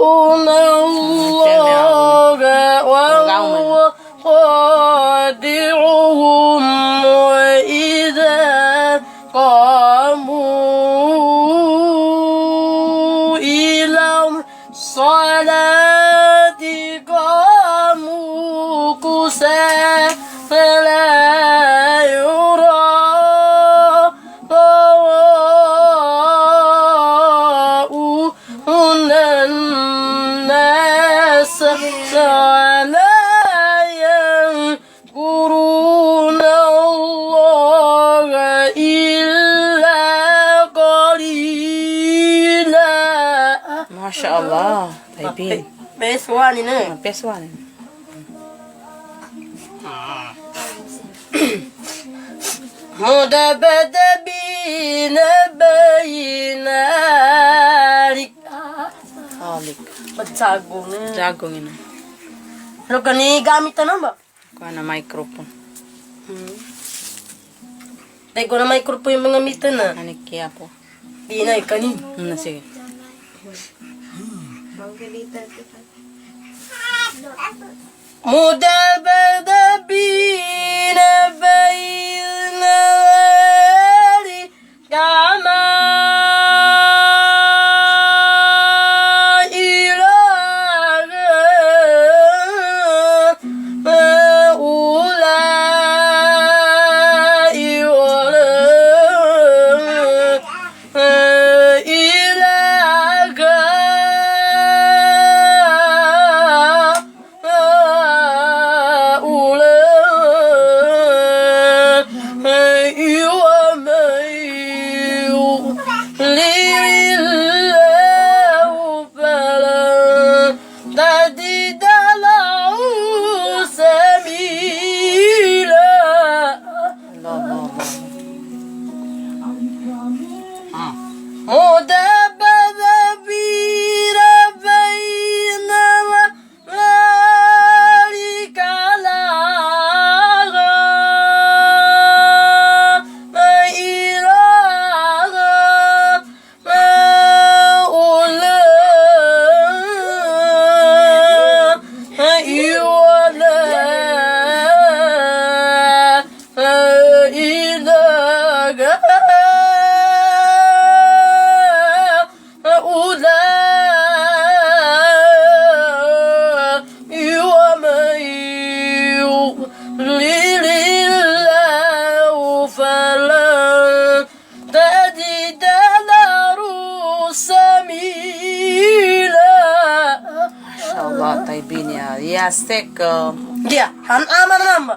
الله وهو خادعهم وإذا قاموا إلى الصلاة قاموا كسالى فلا يراءون الناس ولا يذكرون الله إلا قليلا. ما شاء الله طيبين. بيسواني نه بيسواني. مذبذبين بين Halik. Bagsagong na. Jagong ina. Pero kani gamit na ba? Kuha na microphone. Dahil ko na microphone yung mga mita na. Anik kaya po. Di na, kani. Sige. مذبذبين بين ذلك كما مذبذبين بين ذلك لا إله طيبين يا ستيك. Ya, han aman namba.